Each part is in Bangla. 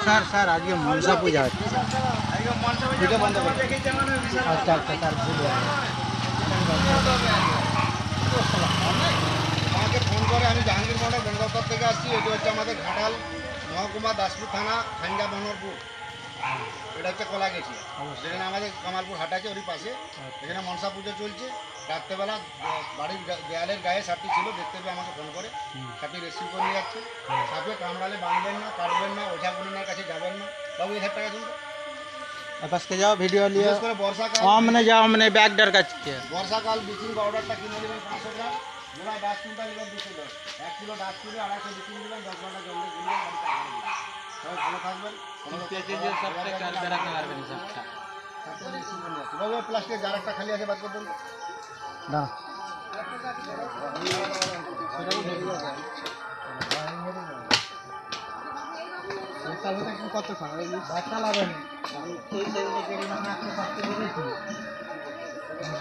স্যার স্যার আজকে মনসা পূজা হচ্ছে। ভিডিও বন্ধ করো। আচ্ছা আচ্ছা স্যার ভুল হয়ে গেছে। আমাকে ফোন করে, আমি জাহাঙ্গীর মন্ডল বন দপ্তর থেকে আসছি। এটি হচ্ছে আমাদের ঘাটাল মহকুমা দাসপুর থানা খানগা বনরপুর। এটা হচ্ছে কলাগেছি, যেখানে আমাদের কামালপুর হাট আছে ওরই পাশে। এখানে মনসা পুজো চলছে। রাত্রেবেলা বাড়ির দেয়ালের গায়ে সাপটি ছিল, দেখতে পেয়ে আমাকে ফোন করে সাপটি রেস্কিউ করে নিয়ে যাচ্ছে। সাপে কামড়ালে বাঁধবেন না, কাটবেন না, ওঝা গুনিনার কাছে যাবেন না। বাবু 1000 টাকা শুনতে बस के जाओ वीडियो लियो। বিশেষ করে বর্ষাকাল, हमने जाओ हमने बैग डर का चिके বর্ষাকাল ব্লিচিং পাউডারটা কিনে নেবেন 500 গ্রাম, গোড়া ডাস্ট কুইন্টাল নেবেন 200 গ্রাম, 1 কিলো ডাস্ট কিনে 250 ব্লিচিং দেবেন, 10 ঘন্টা জল দিয়ে গুলিয়ে বাড়িতে রাখবেন। সবাই ভালো থাকবেন। বাবু প্লাস্টিকের জার একটা খালি আছে, বাদ করে দেন। ना কত খারাপ বাচ্চা লাগেনি সেই সাইজে গেড়ি ভাঙা একটা সাপকে ধরেছি।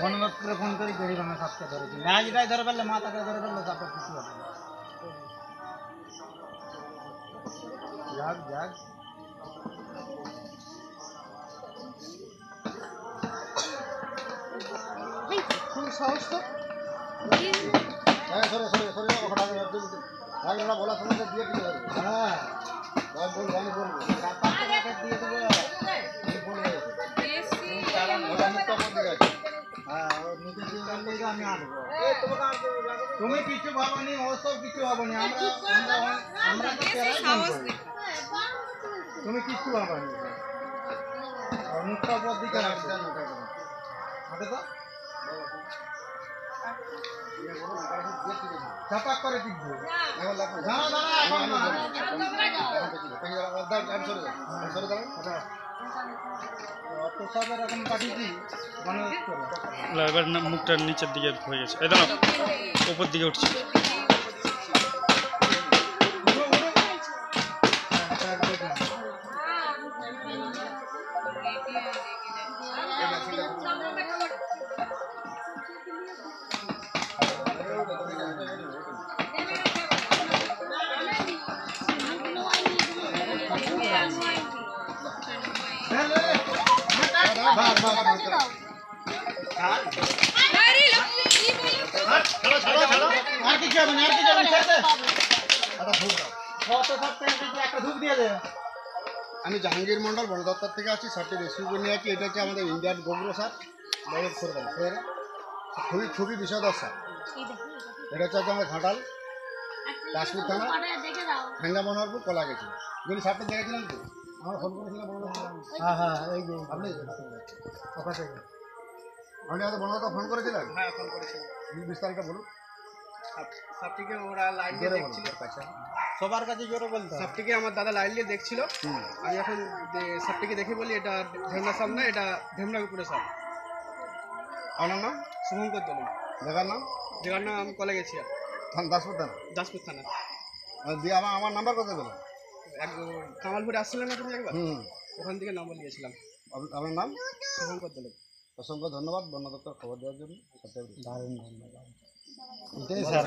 বন দপ্তরে ফোন করে গেড়ি ভাঙা সাপকে ধরেছি। ম্যাচটাই ধরে ফেললে, মাথাটা ধরে ফেললে সাপের কিছু হবে না। যাক যাক খুব সাহস তো। হ্যাঁ, সরে সরে সরে যাও, ওখানে আগে ওরা বলার সময় দিয়ে দিতে হবে। হ্যাঁ আমি বলবো, আমি বলবো দিয়ে দেবো। আমি বলবো ওটা মুখটা বন্ধ দিকে আছে। হ্যাঁ ও নিজে দিয়ে বললেই আমি আনবো। তুমি কিছু ভাবনি, ও সব কিছু ভাবনি। আমরা তো তেরাই ফোন করি। তুমি কিছু ভাবনি। আর মুখটা উপর দিকে রাখবে। হাতে তো চাপাক করে টিপবে। দাঁড়া দাঁড়া এখন না। অত সব এরকম কাটিয়েছি মনে হচ্ছে না। এবার মুখটা নিচের দিকে হয়ে গেছে, এই দাঁড়াও উপর দিকে উঠছে। আর কিছু হবে না, আর কিছু হবে না, ছেড়ে দে। একটা ধূপ দিয়ে দে। আমি জাহাঙ্গীর মন্ডল বন দপ্তর থেকে আছি। সারটি রেস্কিউ করে নিয়ে আছি। এটা হচ্ছে আমাদের ইন্ডিয়ান গোগ্রো সার, বড় করবেন খুবই খুবই বিষধর সার। এটা হচ্ছে আমাদের ঘাটাল দাসপুর থানা খানগা বনরপুর কলা গেছি। যদি সারটা দেখেছিলেন তো আমার ফোন করেছিলাম বন দপ্তর। হ্যাঁ হ্যাঁ এই যে আপনি কথা থেকে আপনি আমাদের বন দপ্তর ফোন করেছিলেন? হ্যাঁ, ফোন করেছিলাম। বিস্তারিত বলুন। সাপটিকে ওরা লাইন দিয়ে জোরে বলুন। দেখছিল। সবার কাছে জোরে বলতে হবে। সাপটিকে আমার দাদা লাইন দিয়ে দেখছিল। আমি এখন সাপটিকে দেখে বলি এটা ঢেমনা সাপ না, এটা ঢেমনা উপরে সাপ। আপনার নাম? শুভঙ্কর দলন। জায়গার নাম? যেখানে নাম আমি কলে গেছি দাসপুর থানা। দাসপুর থানা। দিয়ে আমার নাম্বার কথা বলুন। কামালপুরে আসছিলেন না তুমি একবার? হুম, ওখান থেকে নম্বর নিয়েছিলাম। আপনার নাম? শুভঙ্কর দলন। অসংখ্য ধন্যবাদ বন দপ্তর খবর দেওয়ার জন্য। দারুণ ধন্যবাদ। এটাই স্যার